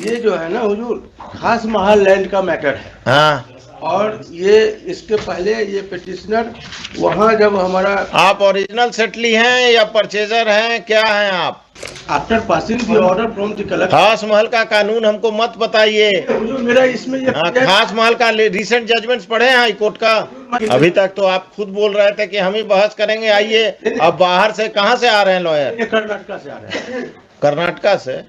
ये जो है ना हुजूर, खास महल लैंड का मैटर है। हाँ, और ये इसके पहले ये पिटिशनर वहाँ जब हमारा, आप ओरिजिनल सेटली हैं या परचेजर हैं, क्या हैं आप? After passing the order from the collector, खास महल का कानून हमको मत बताइए। हुजूर मेरा इसमें ये हाँ, खास महल का रिसेंट जजमेंट्स पढ़े हैं हाई कोर्ट का? अभी तक तो आप खुद बोल रहे थे कि हम ही बहस करेंगे, आइए। अब बाहर से कहाँ से आ रहे हैं लॉयर? ये कर्नाटका से आ रहा है। कर्नाटका से।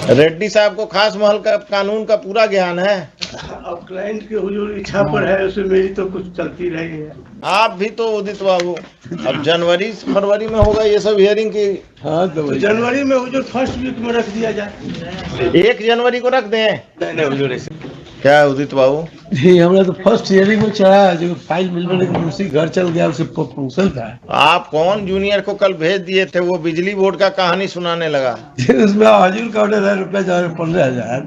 रेड्डी साहब को खास महल का कानून का पूरा ज्ञान है। अब क्लाइंट के हुजूर इच्छा पर है, उसमें मेरी तो कुछ चलती रही है। आप भी तो उदित बाबू, अब जनवरी फरवरी में होगा ये सब हियरिंग की। हाँ, तो जनवरी में हुजूर फर्स्ट वीक में रख दिया जाए। 1 जनवरी को रख दें? नहीं हुजूर, ऐसे क्या है उदित बाबू? जी, हमरा तो फर्स्ट हियरिंग में चढ़ा, जो फाइल मिलने लगी दूसरी घर चल गया, उसे प्रपोजल था। आप कौन जूनियर को कल भेज दिए थे, वो बिजली बोर्ड का कहानी सुनाने लगा? उसमें हजूर का ऑर्डर है ₹15,000।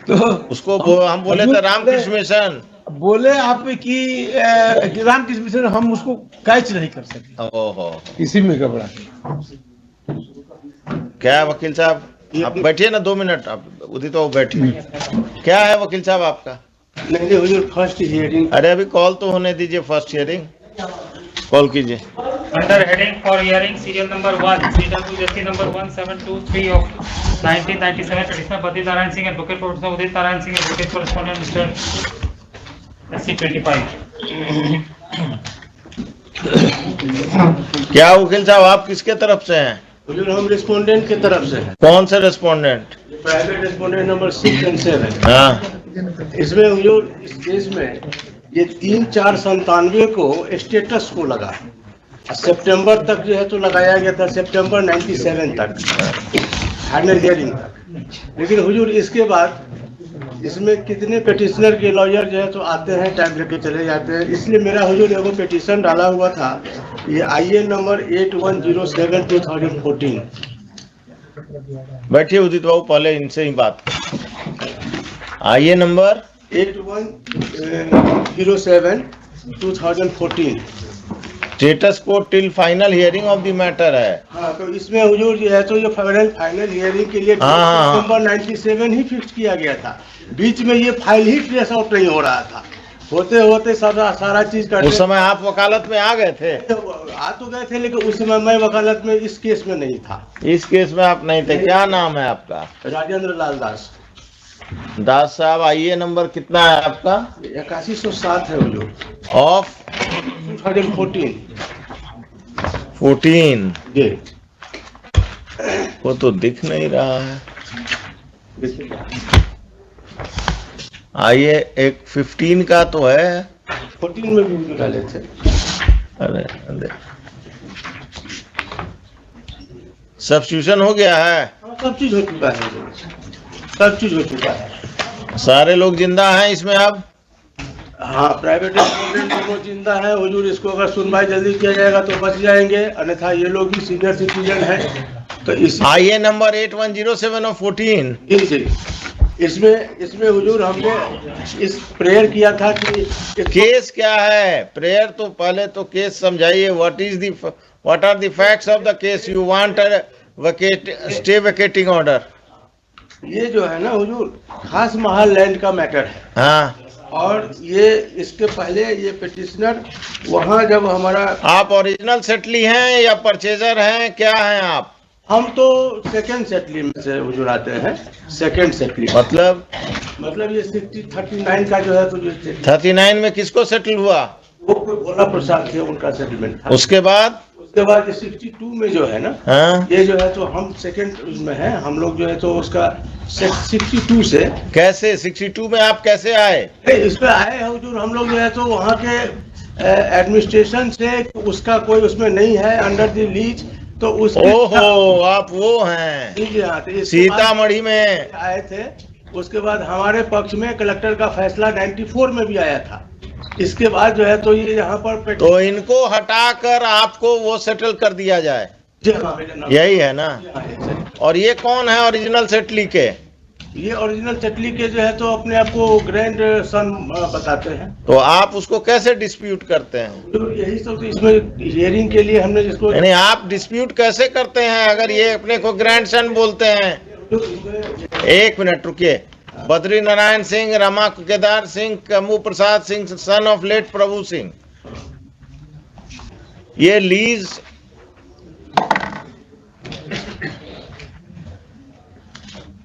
तो उसको हम बोले थे रामकृष्ण मिशन। बोले आप कि रामकृष्ण मिशन, हम उसको कैच नहीं कर सके ओहो, किसी में घबरा। क्या है वकील साहब? आप बैठिए ना 2 मिनट, आप उदित बाबू बैठिए। क्या है वकील साहब आपका? नहीं हुजूर, फर्स्ट हियरिंग। अरे अभी कॉल तो होने दीजिए, फर्स्ट हियरिंग कॉल कीजिए। Under heading for hearing serial number 1, CWJC number 1723 of 1997, petitioner Badri Narayan Singh, advocate for Udit Narayan Singh, advocate for respondent Mr. SC25. क्या वकील साहब आप किसके तरफ से हैं? हुजूर हम रिस्पोंडेंट की तरफ से हैं। कौन से रेस्पोंडेंट? प्राइवेट रिस्पोंडेंट नंबर 6 और 7। हाँ, इसमें हुजूर इस केस में ये 3/4/97 को स्टेटस को लगा, सितंबर तक जो है तो लगाया गया था, सितंबर 97 तक फाइनल हियरिंग तक। लेकिन हुजूर इसके बाद इसमें कितने पिटिशनर के लॉयर जो है तो आते हैं, टाइम लेके चले जाते हैं। इसलिए मेरा हुजूर एगो पिटिशन डाला हुआ था, ये IN नंबर 8107/2014। बैठिए उदित बाबू, पहले इनसे ही बात। आइए नंबर 8107/2014। स्टेटस को till final hearing of the matter है। हाँ, तो इसमें हुजूर जो है तो ये फाइनल हियरिंग के लिए हाँ। नंबर 97 ही फिक्स किया गया था। बीच में ये फाइल ही ट्रेस आउट नहीं हो रहा था, होते होते सारा चीज का उस समय आप वकालत में आ गए थे? आ तो गए थे, लेकिन उस समय मैं वकालत में इस केस में नहीं था। इस केस में आप नहीं थे। क्या नाम है आपका? राजेंद्र लाल दास। दास साहब, आइए नंबर कितना है आपका? 8107 है हुजूर, ऑफ 2014। 14। जी, वो तो दिख नहीं रहा है। आइए, एक 15 का तो है। 14 में भी निकाले थे। अरे सब्स्टिट्यूशन हो गया है? हाँ, सब चीज हो चुका है हुजूर, सब चीज हो चुका है। सारे लोग जिंदा हैं इसमें अब? हाँ, प्राइवेट रिस्पोंडेंट दोनों जिंदा है हुजूर। इसको अगर सुनवाई जल्दी किया जाएगा तो बच जाएंगे, अन्यथा ये लोग भी सीनियर सिटीजन है। तो आइए नंबर 8107 और 14। जी, इसमें हुजूर हमने इस प्रेयर किया था कि केस क्या है? प्रेयर तो पहले तो केस समझाइए। What are the facts of the case? You want stay vacating order. ये जो है ना हुजूर, खास महल लैंड का मैटर है। हाँ, और ये इसके पहले ये पिटिशनर वहाँ जब हमारा, आप ओरिजिनल सेटली हैं या परचेजर हैं, क्या हैं आप? हम तो सेकंड सेटली में से हुजूर आते हैं। सेकंड सेटली मतलब ये 39 का जो है तो 39 में किसको सेटल हुआ? वो भोला प्रसाद थे, उनका सेटलमेंट था। उसके बाद ये 62 में जो है ना, हाँ, ये जो है तो हम सेकंड में है, हम लोग जो है तो उसका 62 से कैसे 62 में आप कैसे आए? इस पे आए हैं हुजूर। हम लोग जो है तो वहाँ के एडमिनिस्ट्रेशन से उसका कोई उसमें नहीं है, अंडर द लीज, तो उसके ओहो, आप वो हैं जी हाँ, तो इसके सीतामढ़ी में बाद आए थे। उसके बाद हमारे पक्ष में कलेक्टर का फैसला 94 में भी आया था। इसके बाद जो है तो ये यहाँ पर तो इनको हटाकर आपको वो सेटल कर दिया जाए, जी हाँ, मेरा नाम यही है ना? जी हाँ, ये और ये कौन है ओरिजिनल सेटली के? ये ओरिजिनल चटली के जो है तो अपने आप को ग्रैंड सन बताते हैं। तो आप उसको कैसे डिस्प्यूट करते हैं? तो यही सब तो इसमें हियरिंग के लिए हमने जिसको यानी आप डिस्प्यूट कैसे करते हैं अगर ये अपने को ग्रैंड सन बोलते हैं? एक मिनट रुकिए। Badri Narayan Singh, Rama Kedar Singh, कमू Prasad Singh, son of late प्रभु सिंह, ये लीज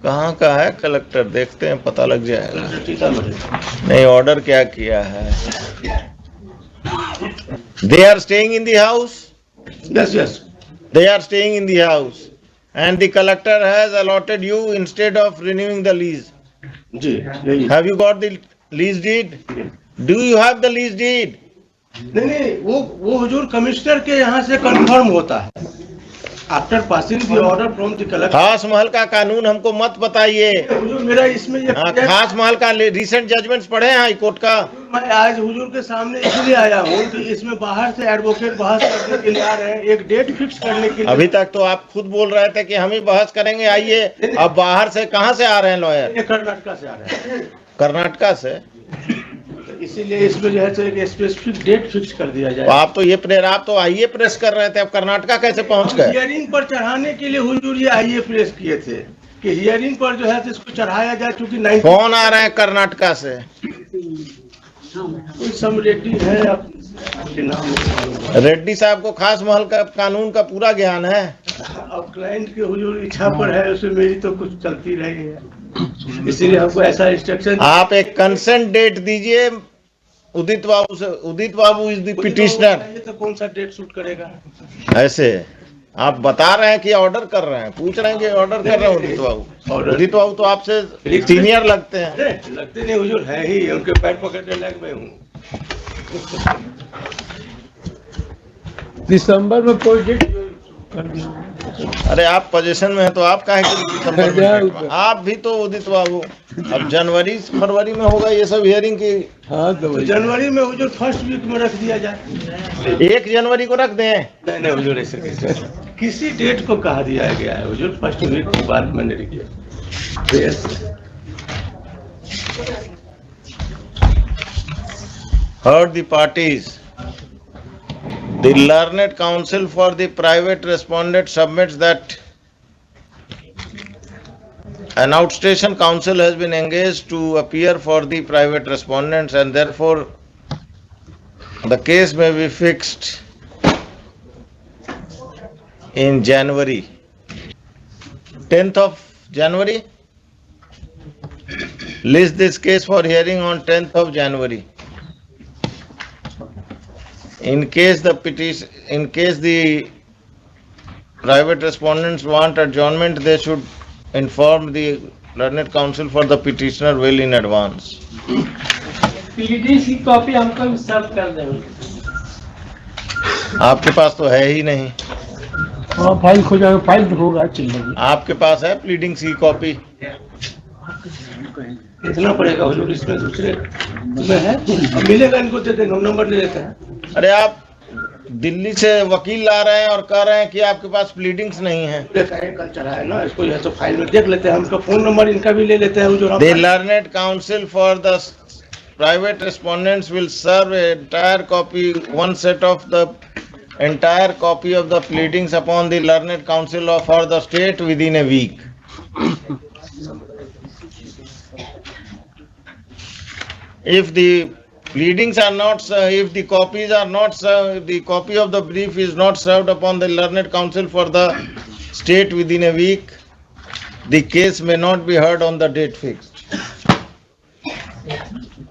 कहाँ का है? कलेक्टर देखते हैं, पता लग जाएगा। नहीं, ऑर्डर क्या किया है? They are staying in the house, yes yes, they are staying in the house and the collector has allotted you instead of renewing the lease. जी यही। Have you got the lease deed? Do you have the lease deed? नहीं नहीं, वो हुजूर commissioner के यहाँ से confirm होता है after passing the order from the collector. खास महल का कानून हमको मत बताइए। हुजूर मेरा इसमें ये हाँ, खास महल का रिसेंट जजमेंट्स पढ़े हैं हाई कोर्ट का। मैं आज हुजूर के सामने इसलिए आया हूँ कि इसमें बाहर से एडवोकेट बहस करने के लिए आ रहे हैं, एक डेट फिक्स करने के लिए। अभी तक तो आप खुद बोल रहे थे कि हम ही बहस करेंगे, आइए। अब बाहर से कहाँ से आ रहे हैं लॉयर? ये कर्नाटका से आ रहे हैं, कर्नाटका से। इसीलिए इसमें जो है तो एक स्पेसिफिक डेट फिक्स कर दिया तो जाए। आप तो ये आप तो आइए प्रेस कर रहे थे, अब कर्नाटका कैसे पहुंच गए? हियरिंग पर चढ़ाने के लिए हुजूर ये आइए प्रेस किए थे कि हियरिंग पर जो है तो इसको चढ़ाया जाए, क्योंकि 9 कौन आ रहे हैं कर्नाटका से? सम रेड्डी है आपके नाम। रेड्डी साहब को खास महल का कानून का पूरा ज्ञान है। अब क्लाइंट के हुजूर इच्छा पर है, उसमें मेरी तो कुछ चलती रही है, इसीलिए हमको ऐसा इंस्ट्रक्शन। आप एक कंसेंट डेट दीजिए उदित बाबू से। उदित बाबू इज द पिटिशनर। ये तो कौन सा डेट सूट करेगा? ऐसे आप बता रहे हैं कि ऑर्डर कर रहे हैं, पूछ रहे हैं कि ऑर्डर कर रहे हैं उदित बाबू। उदित बाबू तो आपसे सीनियर लगते हैं। अरे लगते नहीं हुजूर, है ही, उनके पैर पकड़ने लायक मैं हूँ। दिसंबर में कोई डेट कर दिया। अरे आप पोजीशन में हैं तो आप काहे के लिए दिसंबर में? आप भी तो उदित बाबू अब जनवरी फरवरी में होगा ये सब हियरिंग की। हाँ तो तो जनवरी में हुजूर फर्स्ट वीक में रख दिया जाए। 1 जनवरी को रख दें। नहीं नहीं हुजूर, ऐसे किसी डेट को कहा दिया गया है हुजूर, फर्स्ट वीक के बाद मैंने किया। Heard the parties. The learned counsel for the private respondent submits that an outstation counsel has been engaged to appear for the private respondents and therefore the case may be fixed in January. 10th of January? List this case for hearing on 10th of January. In case the private respondents want adjournment, they should inform the learned counsel for the petitioner well in advance. PDD की copy हमको सर्व कर देंगे। आपके पास तो है ही नहीं। हाँ file खो जाएगा, फाइल तो होगा चिल्लेगी। आपके पास है प्लीडिंग सी कॉपी? कितना पड़ेगा हुजूर इसमें? दूसरे में है, अब मिलेगा, इनको दे देंगे, नंबर ले लेते हैं। अरे आप दिल्ली से वकील ला रहे हैं और कह रहे हैं कि आपके पास प्लीडिंग्स नहीं है। कल चला है ना, इसको यह तो फाइल में देख लेते हैं, हमका फोन नंबर इनका भी ले लेते हैं हुजूर। The learned counsel for the private respondents will serve an entire copy, one set of the entire copy of the pleadings upon the learned counsel for the state within a week. If the pleadings are not, if the copies are not, the copy of the brief is not served upon the learned counsel for the state within a week, the case may not be heard on the date fixed.